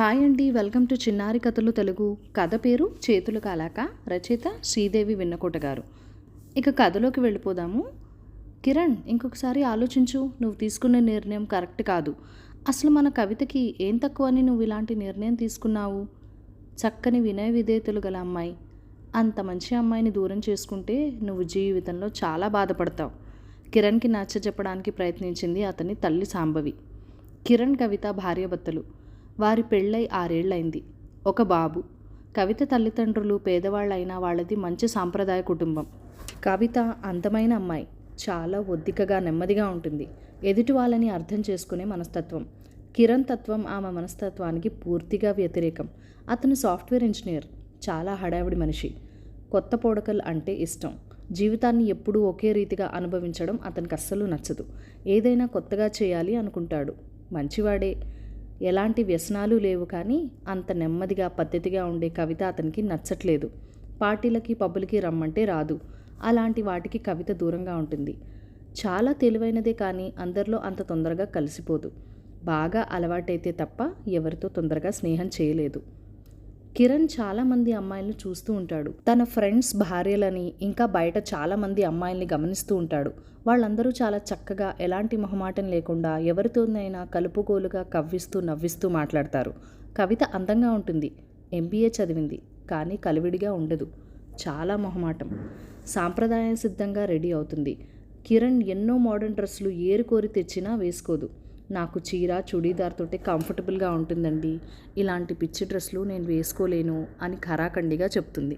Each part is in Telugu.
హాయ్ అండి, వెల్కమ్ టు చిన్నారి కథలు తెలుగు. కథ పేరు చేతులు కాలాక. రచయిత శ్రీదేవి వెన్నకోట గారు. ఇక కథలోకి వెళ్ళిపోదాము. కిరణ్, ఇంకొకసారి ఆలోచించు. నువ్వు తీసుకునే నిర్ణయం కరెక్ట్ కాదు. అసలు మన కవితకి ఏం తక్కువని నువ్వు ఇలాంటి నిర్ణయం తీసుకున్నావు? చక్కని వినయ విధేయతలు గల అమ్మాయి. అంత మంచి అమ్మాయిని దూరం చేసుకుంటే నువ్వు జీవితంలో చాలా బాధపడతావు. కిరణ్కి నచ్చ చెప్పడానికి ప్రయత్నించింది అతని తల్లి సాంబవి. కిరణ్, కవిత భార్యాభర్తలు. వారి పెళ్ళై 6 ఏళ్లైంది. ఒక బాబు. కవిత తల్లిదండ్రులు పేదవాళ్ళైనా వాళ్ళది మంచి సాంప్రదాయ కుటుంబం. కవిత అందమైన అమ్మాయి. చాలా ఒద్దికగా నెమ్మదిగా ఉంటుంది. ఎదుటి వాళ్ళని అర్థం చేసుకునే మనస్తత్వం. కిరణ్ తత్వం ఆమె మనస్తత్వానికి పూర్తిగా వ్యతిరేకం. అతను సాఫ్ట్వేర్ ఇంజనీర్. చాలా హడావిడి మనిషి. కొత్త పోడకలు అంటే ఇష్టం. జీవితాన్ని ఎప్పుడూ ఒకే రీతిగా అనుభవించడం అతనికి అస్సలు నచ్చదు. ఏదైనా కొత్తగా చేయాలి అనుకుంటాడు. మంచివాడే. ఎలాంటి వ్యసనాలు లేవు, కానీ అంత నెమ్మదిగా పద్ధతిగా ఉండే కవిత అతనికి నచ్చట్లేదు. పార్టీలకి పబ్బులకి రమ్మంటే రాదు. అలాంటి వాటికి కవిత దూరంగా ఉంటుంది. చాలా తెలివైనదే, కానీ అందరిలో అంత తొందరగా కలిసిపోదు. బాగా అలవాటైతే తప్ప ఎవరితో తొందరగా స్నేహం చేయలేదు. కిరణ్ చాలామంది అమ్మాయిలను చూస్తూ ఉంటాడు. తన ఫ్రెండ్స్ భార్యలని, ఇంకా బయట చాలామంది అమ్మాయిల్ని గమనిస్తూ ఉంటాడు. వాళ్ళందరూ చాలా చక్కగా, ఎలాంటి మొహమాటం లేకుండా ఎవరితోనైనా కలుపుకోలుగా కవ్విస్తూ నవ్విస్తూ మాట్లాడతారు. కవిత అందంగా ఉంటుంది. MBA చదివింది, కానీ కలివిడిగా ఉండదు. చాలా మొహమాటం. సాంప్రదాయ సిద్ధంగా రెడీ అవుతుంది. కిరణ్ ఎన్నో మోడర్న్ డ్రెస్సులు ఏరుకోరి తెచ్చినా వేసుకోదు. నాకు చీర చుడీదార్ తోటే కంఫర్టబుల్గా ఉంటుందండి. ఇలాంటి పిచ్చి డ్రెస్సులు నేను వేసుకోలేను అని ఖరాఖండిగా చెప్తుంది.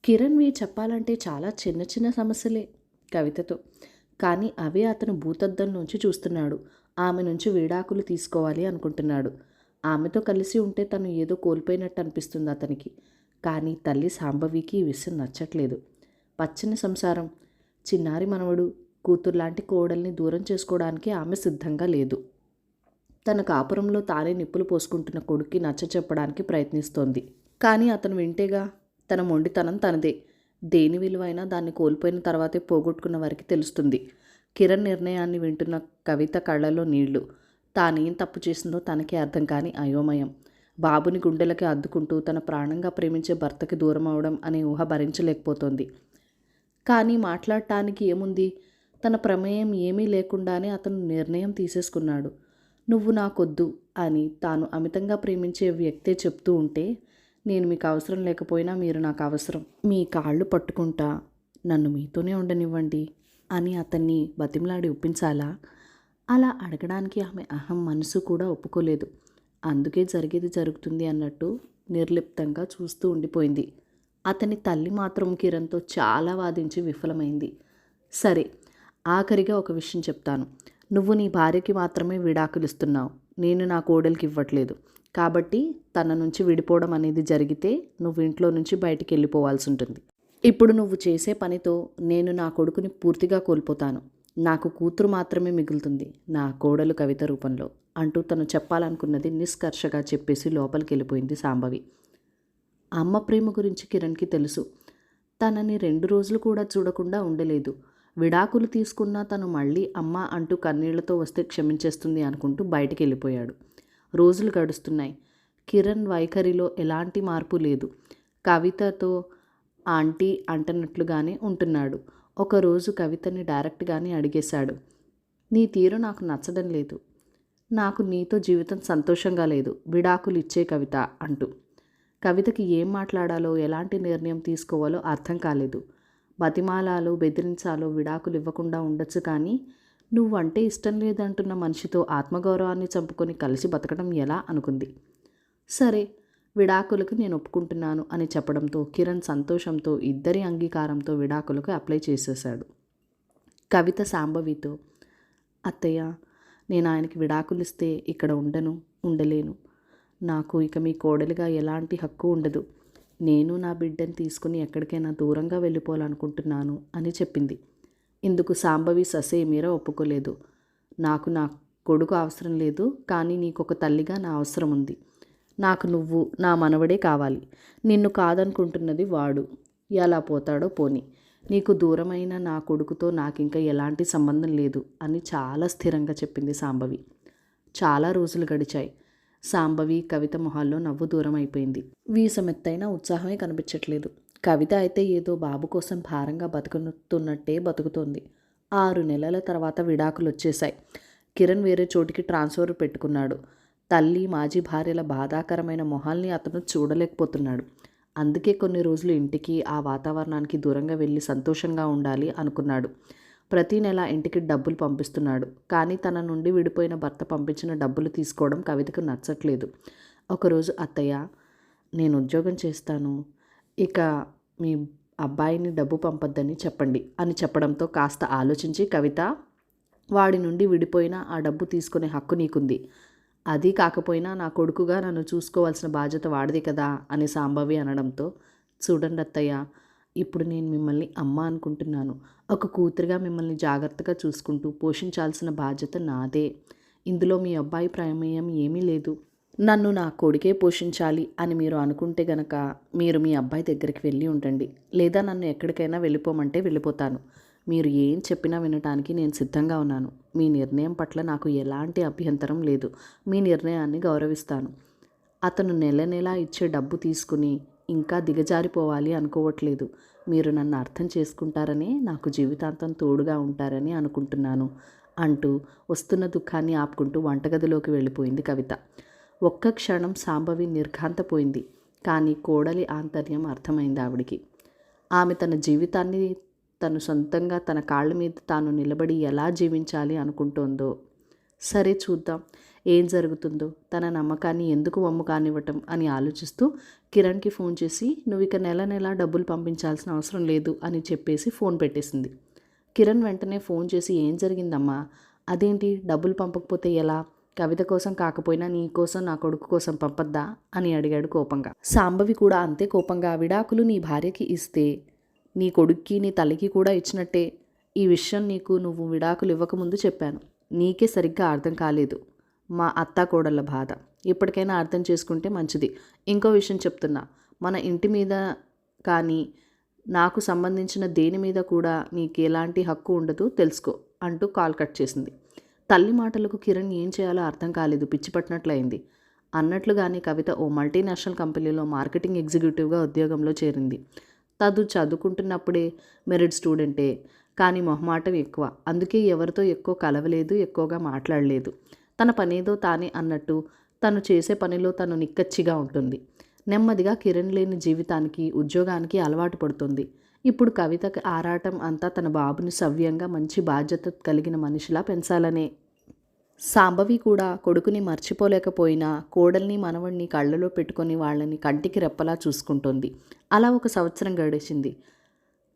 కిరణ్వి చెప్పాలంటే చాలా చిన్న చిన్న సమస్యలే కవితతో. కానీ అవే అతను భూతద్దం నుంచి చూస్తున్నాడు. ఆమె నుంచి విడాకులు తీసుకోవాలి అనుకుంటున్నాడు. ఆమెతో కలిసి ఉంటే తను ఏదో కోల్పోయినట్టు అనిపిస్తుంది అతనికి. కానీ తల్లి సాంబవికి ఈ విషయం నచ్చట్లేదు. పచ్చని సంసారం, చిన్నారి మనవడు, కూతుర్లాంటి కోడల్ని దూరం చేసుకోవడానికి ఆమె సిద్ధంగా లేదు. తన కాపురంలో తానే నిప్పులు పోసుకుంటున్న కొడుక్కి నచ్చ చెప్పడానికి ప్రయత్నిస్తోంది. కానీ అతను వింటేగా. తన మొండితనం తనదే. దేని విలువైనా దాన్ని కోల్పోయిన తర్వాతే పోగొట్టుకున్న వారికి తెలుస్తుంది. కిరణ్ నిర్ణయాన్ని వింటున్న కవిత కళ్ళలో నీళ్లు. తానేం తప్పు చేసిందో తనకే అర్థం కాని అయోమయం. బాబుని గుండెలకి అద్దుకుంటూ తన ప్రాణంగా ప్రేమించే భర్తకి దూరం అవడం అనే ఊహ భరించలేకపోతోంది. కానీ మాట్లాడటానికి ఏముంది? తన ప్రమేయం ఏమీ లేకుండానే అతను నిర్ణయం తీసేసుకున్నాడు. నువ్వు నాకొద్దు అని తాను అమితంగా ప్రేమించే వ్యక్తే చెప్తూ ఉంటే, నేను మీకు అవసరం లేకపోయినా మీరు నాకు అవసరం. మీ కాళ్ళు పట్టుకుంటా, నన్ను మీతోనే ఉండనివ్వండి అని అతన్ని బతిమలాడి ఒప్పించాలా? అలా అడగడానికి ఆమె అహం మనసు కూడా ఒప్పుకోలేదు. అందుకే జరిగేది జరుగుతుంది అన్నట్టు నిర్లిప్తంగా చూస్తూ ఉండిపోయింది. అతని తల్లి మాత్రం కిరణ్తో చాలా వాదించి విఫలమైంది. సరే, ఆఖరిగా ఒక విషయం చెప్తాను. నువ్వు నీ భార్యకి మాత్రమే విడాకులు ఇస్తున్నావు. నేను నా కోడలికి ఇవ్వట్లేదు. కాబట్టి తన నుంచి విడిపోవడం అనేది జరిగితే నువ్వు ఇంట్లో నుంచి బయటికి వెళ్ళిపోవాల్సి ఉంటుంది. ఇప్పుడు నువ్వు చేసే పనితో నేను నా కొడుకుని పూర్తిగా కోల్పోతాను. నాకు కూతురు మాత్రమే మిగులుతుంది, నా కోడలు కవిత రూపంలో అంటూ తను చెప్పాలనుకున్నది నిష్కర్షగా చెప్పేసి లోపలికి వెళ్ళిపోయింది సాంబవి. అమ్మ ప్రేమ గురించి కిరణ్కి తెలుసు. తనని 2 రోజులు కూడా చూడకుండా ఉండలేదు. విడాకులు తీసుకున్నా తను మళ్ళీ అమ్మ అంటూ కన్నీళ్లతో వస్తే క్షమించేస్తుంది అనుకుంటూ బయటికి వెళ్ళిపోయాడు. రోజులు గడుస్తున్నాయి. కిరణ్ వైఖరిలో ఎలాంటి మార్పు లేదు. కవితతో ఆంటీ అంటున్నట్లుగానే ఉంటున్నాడు. ఒకరోజు కవితని డైరెక్ట్గానే అడిగేశాడు. నీ తీరు నాకు నచ్చడం లేదు. నాకు నీతో జీవితం సంతోషంగా లేదు. విడాకులు ఇచ్చే కవిత అంటూ. కవితకి ఏం మాట్లాడాలో, ఎలాంటి నిర్ణయం తీసుకోవాలో అర్థం కాలేదు. బతిమాలాలో, బెదిరించాలో విడాకులు ఇవ్వకుండా ఉండొచ్చు, కానీ నువ్వంటే ఇష్టం లేదంటున్న మనిషితో ఆత్మగౌరవాన్ని చంపుకొని కలిసి బతకడం ఎలా అనుకుంది. సరే, విడాకులకు నేను ఒప్పుకుంటున్నాను అని చెప్పడంతో కిరణ్ సంతోషంతో ఇద్దరి అంగీకారంతో విడాకులకు అప్లై చేసేశాడు. కవిత సాంబవితో, అత్తయ్య, నేను ఆయనకి విడాకులు ఇస్తే ఇక్కడ ఉండలేను. నాకు ఇక మీ కోడలిగా ఎలాంటి హక్కు ఉండదు. నేను నా బిడ్డని తీసుకుని ఎక్కడికైనా దూరంగా వెళ్ళిపోవాలనుకుంటున్నాను అని చెప్పింది. ఇందుకు సాంబవి ససేమీరా ఒప్పుకోలేదు. నాకు నా కొడుకు అవసరం లేదు, కానీ నీకొక తల్లిగా నా అవసరం ఉంది. నాకు నువ్వు నా మనవడే కావాలి. నిన్ను కాదనుకుంటున్నది వాడు. ఎలా పోతాడో పోని. నీకు దూరమైన నా కొడుకుతో నాకింకా ఎలాంటి సంబంధం లేదు అని చాలా స్థిరంగా చెప్పింది సాంబవి. చాలా రోజులు గడిచాయి. సాంబవి, కవిత మొహాల్లో నవ్వు దూరం అయిపోయింది. వీసమెత్తైన ఉత్సాహమే కనిపించట్లేదు. కవిత అయితే ఏదో బాబు కోసం భారంగా బతుకుతున్నట్టే బతుకుతోంది. 6 నెలల తర్వాత విడాకులు వచ్చేశాయి. కిరణ్ వేరే చోటికి ట్రాన్స్ఫర్ పెట్టుకున్నాడు. తల్లి, మాజీ భార్యల బాధాకరమైన మొహాల్ని అతను చూడలేకపోతున్నాడు. అందుకే కొన్ని రోజులు ఇంటికి, ఆ వాతావరణానికి దూరంగా వెళ్ళి సంతోషంగా ఉండాలి అనుకున్నాడు. ప్రతి నెల ఇంటికి డబ్బులు పంపిస్తున్నాడు. కానీ తన నుండి విడిపోయిన భర్త పంపించిన డబ్బులు తీసుకోవడం కవితకు నచ్చట్లేదు. ఒకరోజు అత్తయ్య, నేను ఉద్యోగం చేస్తాను, ఇక మీ అబ్బాయిని డబ్బు పంపొద్దని చెప్పండి అని చెప్పడంతో కాస్త ఆలోచించి, కవిత, వాడి నుండి విడిపోయిన ఆ డబ్బు తీసుకునే హక్కు నీకుంది. అది కాకపోయినా నా కొడుకుగా నన్ను చూసుకోవాల్సిన బాధ్యత వాడిది కదా అని సాంబవి అనడంతో, చూడండి అత్తయ్య, ఇప్పుడు నేను మిమ్మల్ని అమ్మ అనుకుంటున్నాను. ఒక కూతురిగా మిమ్మల్ని జాగ్రత్తగా చూసుకుంటూ పోషించాల్సిన బాధ్యత నాదే. ఇందులో మీ అబ్బాయి ప్రమేయం ఏమీ లేదు. నన్ను నా కొడుకే పోషించాలి అని మీరు అనుకుంటే గనక మీరు మీ అబ్బాయి దగ్గరికి వెళ్ళి ఉండండి. లేదా నన్ను ఎక్కడికైనా వెళ్ళిపోమంటే వెళ్ళిపోతాను. మీరు ఏం చెప్పినా వినటానికి నేను సిద్ధంగా ఉన్నాను. మీ నిర్ణయం పట్ల నాకు ఎలాంటి అభ్యంతరం లేదు. మీ నిర్ణయాన్ని గౌరవిస్తాను. అతను నెల నెలా ఇచ్చే డబ్బు తీసుకుని ఇంకా దిగజారిపోవాలి అనుకోవట్లేదు. మీరు నన్ను అర్థం చేసుకుంటారని, నాకు జీవితాంతం తోడుగా ఉంటారని అనుకుంటున్నాను అంటూ వస్తున్న దుఃఖాన్ని ఆపుకుంటూ వంటగదిలోకి వెళ్ళిపోయింది కవిత. ఒక్క క్షణం సాంబవి నిర్ఘాంతపోయింది. కానీ కోడలి ఆంతర్యం అర్థమైంది ఆవిడికి. ఆమె తన జీవితాన్ని తను సొంతంగా తన కాళ్ళ మీద తాను నిలబడి ఎలా జీవించాలి అనుకుంటోందో. సరే చూద్దాం ఏం జరుగుతుందో, తన నమ్మకాన్ని ఎందుకు వమ్ము కానివ్వటం అని ఆలోచిస్తూ కిరణ్కి ఫోన్ చేసి, నువ్వు ఇక నెల నెలా డబ్బులు పంపించాల్సిన అవసరం లేదు అని చెప్పేసి ఫోన్ పెట్టేసింది. కిరణ్ వెంటనే ఫోన్ చేసి, ఏం జరిగిందమ్మా? అదేంటి డబ్బులు పంపకపోతే ఎలా? కవిత కోసం కాకపోయినా నీ కోసం, నా కొడుకు కోసం పంపద్దా అని అడిగాడు కోపంగా. సాంబవి కూడా అంతే కోపంగా, విడాకులు నీ భార్యకి ఇస్తే నీ కొడుక్కి, నీ తల్లికి కూడా ఇచ్చినట్టే. ఈ విషయం నీకు నువ్వు విడాకులు ఇవ్వకముందు చెప్పాను. నీకే సరిగ్గా అర్థం కాలేదు. మా అత్త కోడళ్ళ బాధ ఇప్పటికైనా అర్థం చేసుకుంటే మంచిది. ఇంకో విషయం చెప్తున్నా, మన ఇంటి మీద కానీ నాకు సంబంధించిన దేని మీద కూడా నీకు ఎలాంటి హక్కు ఉండదు, తెలుసుకో అంటూ కాల్ కట్ చేసింది. తల్లి మాటలకు కిరణ్ ఏం చేయాలో అర్థం కాలేదు. పిచ్చి పట్టినట్లయింది. అన్నట్లుగానే కవిత ఓ మల్టీనేషనల్ కంపెనీలో మార్కెటింగ్ ఎగ్జిక్యూటివ్గా ఉద్యోగంలో చేరింది. తను చదువుకుంటున్నప్పుడే మెరిట్ స్టూడెంటే, కానీ మొహమాటం ఎక్కువ. అందుకే ఎవరితో ఎక్కువ కలవలేదు, ఎక్కువగా మాట్లాడలేదు. తన పనేదో తానే అన్నట్టు తను చేసే పనిలో తను నిక్కచ్చిగా ఉంటుంది. నెమ్మదిగా కిరణ్ లేని జీవితానికి, ఉద్యోగానికి అలవాటు పడుతుంది. ఇప్పుడు కవితకి ఆరాటం అంతా తన బాబుని సవ్యంగా మంచి బాధ్యత కలిగిన మనిషిలా పెంచాలనే. సాంబవి కూడా కొడుకుని మర్చిపోలేకపోయినా కోడల్ని, మనవణ్ణి కళ్ళలో పెట్టుకొని వాళ్ళని కంటికి రెప్పలా చూసుకుంటోంది. అలా 1 సంవత్సరం గడిచింది.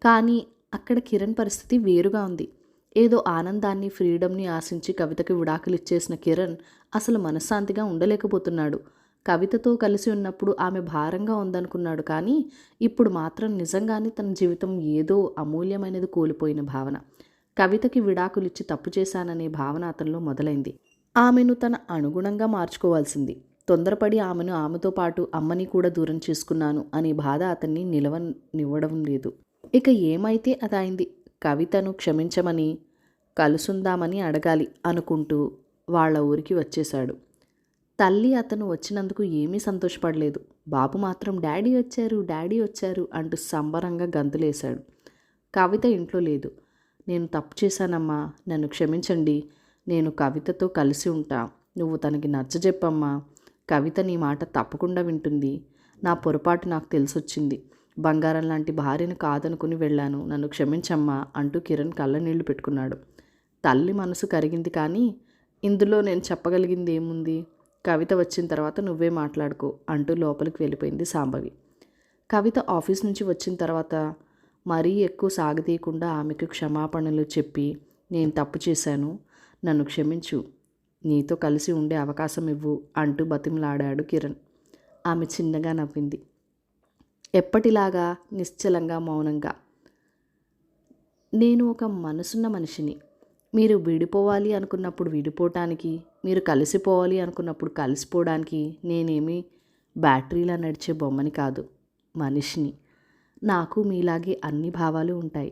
కానీ అక్కడ కిరణ్ పరిస్థితి వేరుగా ఉంది. ఏదో ఆనందాన్ని, ఫ్రీడమ్ని ఆశించి కవితకి విడాకులు ఇచ్చేసిన కిరణ్ అసలు మనశ్శాంతిగా ఉండలేకపోతున్నాడు. కవితతో కలిసి ఉన్నప్పుడు ఆమె భారంగా ఉందనుకున్నాడు. కానీ ఇప్పుడు మాత్రం నిజంగానే తన జీవితం ఏదో అమూల్యమైనది కోల్పోయిన భావన. కవితకి విడాకులిచ్చి తప్పు చేశాననే భావన అతనిలో మొదలైంది. ఆమెను తన అనుగుణంగా మార్చుకోవాల్సింది. తొందరపడి ఆమెతో పాటు అమ్మని కూడా దూరం చేసుకున్నాను అనే బాధ అతన్ని నిలవనివ్వడం లేదు. ఇక ఏమైతే అదైంది. కవితను క్షమించమని, కలుసుందామని అడగాలి అనుకుంటూ వాళ్ళ ఊరికి వచ్చేశాడు. తల్లి అతను వచ్చినందుకు ఏమీ సంతోషపడలేదు. బాబు మాత్రం డాడీ వచ్చారు, డాడీ వచ్చారు అంటూ సంబరంగా గంతులేశాడు. కవిత ఇంట్లో లేదు. నేను తప్పు చేశానమ్మా, నన్ను క్షమించండి. నేను కవితతో కలిసి ఉంటా. నువ్వు తనకి నచ్చజెప్పమ్మా. కవిత నీ మాట తప్పకుండా వింటుంది. నా పొరపాటు నాకు తెలిసొచ్చింది. బంగారం లాంటి భార్యను కాదనుకుని వెళ్ళాను. నన్ను క్షమించమ్మా అంటూ కిరణ్ కళ్ళనీళ్లు పెట్టుకున్నాడు. తల్లి మనసు కరిగింది. కానీ ఇందులో నేను చెప్పగలిగింది ఏముంది? కవిత వచ్చిన తర్వాత నువ్వే మాట్లాడుకో అంటూ లోపలికి వెళ్ళిపోయింది సాంబవి. కవిత ఆఫీస్ నుంచి వచ్చిన తర్వాత మరీ ఎక్కువ సాగతీయకుండా ఆమెకు క్షమాపణలు చెప్పి, నేను తప్పు చేశాను, నన్ను క్షమించు, నీతో కలిసి ఉండే అవకాశం ఇవ్వు అంటూ బతిమలాడాడు కిరణ్. ఆమె చిన్నగా నవ్వింది. ఎప్పటిలాగా నిశ్చలంగా, మౌనంగా. నేను ఒక మనసున్న మనిషిని. మీరు విడిపోవాలి అనుకున్నప్పుడు విడిపోవటానికి, మీరు కలిసిపోవాలి అనుకున్నప్పుడు కలిసిపోవడానికి నేనేమి బ్యాటరీలా నడిచే బొమ్మని కాదు, మనిషిని. నాకు మీలాగే అన్ని భావాలు ఉంటాయి.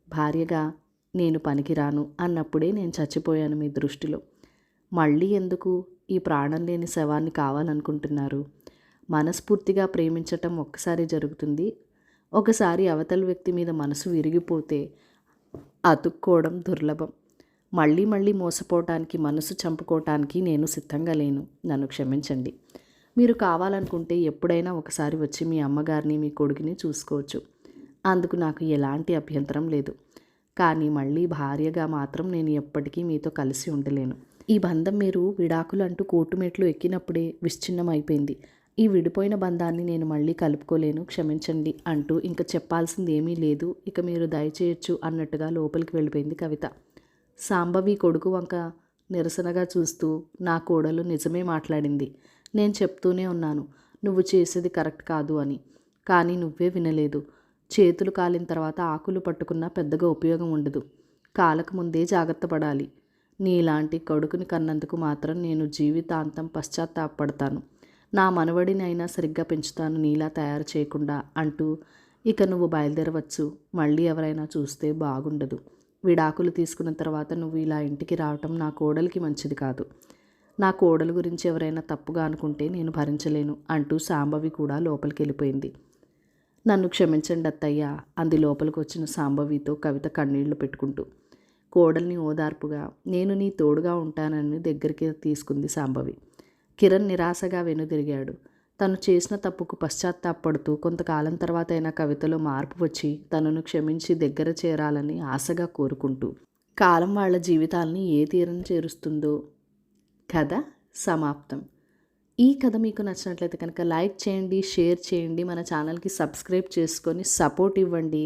భార్యగా నేను పనికిరాను అన్నప్పుడే నేను చచ్చిపోయాను మీ దృష్టిలో. మళ్ళీ ఎందుకు ఈ ప్రాణం లేని శవాన్ని కావాలనుకుంటున్నారు? మనస్ఫూర్తిగా ప్రేమించటం ఒక్కసారి జరుగుతుంది. ఒకసారి అవతల వ్యక్తి మీద మనసు విరిగిపోతే అతుక్కోవడం దుర్లభం. మళ్ళీ మళ్ళీ మోసపోవటానికి, మనసు చంపుకోవటానికి నేను సిద్ధంగా లేను. నన్ను క్షమించండి. మీరు కావాలనుకుంటే ఎప్పుడైనా ఒకసారి వచ్చి మీ అమ్మగారిని, మీ కొడుకుని చూసుకోవచ్చు. అందుకు నాకు ఎలాంటి అభ్యంతరం లేదు. కానీ మళ్ళీ భార్యగా మాత్రం నేను ఎప్పటికీ మీతో కలిసి ఉండలేను. ఈ బంధం మీరు విడాకులు అంటూ కోర్టుమెట్లు ఎక్కినప్పుడే విచ్ఛిన్నమైపోయింది. ఈ విడిపోయిన బంధాన్ని నేను మళ్ళీ కలుపుకోలేను, క్షమించండి అంటూ ఇంక చెప్పాల్సింది ఏమీ లేదు, ఇక మీరు దయచేయచ్చు అన్నట్టుగా లోపలికి వెళ్ళిపోయింది కవిత. సాంబవి కొడుకు వంక నిరసనగా చూస్తూ, నా కోడలు నిజమే మాట్లాడింది. నేను చెప్తూనే ఉన్నాను నువ్వు చేసేది కరెక్ట్ కాదు అని. కానీ నువ్వే వినలేదు. చేతులు కాలిన తర్వాత ఆకులు పట్టుకున్నా పెద్దగా ఉపయోగం ఉండదు. కాలక ముందే జాగ్రత్త పడాలి. నీలాంటి కొడుకుని కన్నందుకు మాత్రం నేను జీవితాంతం పశ్చాత్తాపడతాను. నా మనవడిని అయినా సరిగ్గా పెంచుతాను నీలా తయారు చేయకుండా అంటూ, ఇక నువ్వు బయలుదేరవచ్చు. మళ్ళీ ఎవరైనా చూస్తే బాగుండదు. విడాకులు తీసుకున్న తర్వాత నువ్వు ఇలా ఇంటికి రావటం నా కోడలికి మంచిది కాదు. నా కోడలు గురించి ఎవరైనా తప్పుగా అనుకుంటే నేను భరించలేను అంటూ సాంబవి కూడా లోపలికి వెళ్ళిపోయింది. నన్ను క్షమించండి అత్తయ్య అంది లోపలికి వచ్చిన సాంబవితో కవిత కన్నీళ్లు పెట్టుకుంటూ. కోడల్ని ఓదార్పుగా, నేను నీ తోడుగా ఉంటానని దగ్గరికి తీసుకుంది సాంబవి. కిరణ్ నిరాశగా వెనుదిరిగాడు. తను చేసిన తప్పుకు పశ్చాత్తాపడుతూ కొంతకాలం తర్వాత అయినా కవితలో మార్పు వచ్చి తనను క్షమించి దగ్గర చేరాలని ఆశగా కోరుకుంటూ. కాలం వాళ్ళ జీవితాలని ఏ తీరం చేరుస్తుందో. కథ సమాప్తం. ఈ కథ మీకు నచ్చినట్లయితే కనుక లైక్ చేయండి, షేర్ చేయండి, మన ఛానల్కి సబ్స్క్రైబ్ చేసుకొని సపోర్ట్ ఇవ్వండి.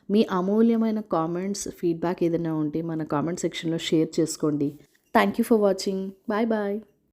మీ అమూల్యమైన కామెంట్స్, ఫీడ్బ్యాక్ ఏదైనా ఉంటే మన కామెంట్ సెక్షన్లో షేర్ చేసుకోండి. Thank you for watching. Bye bye.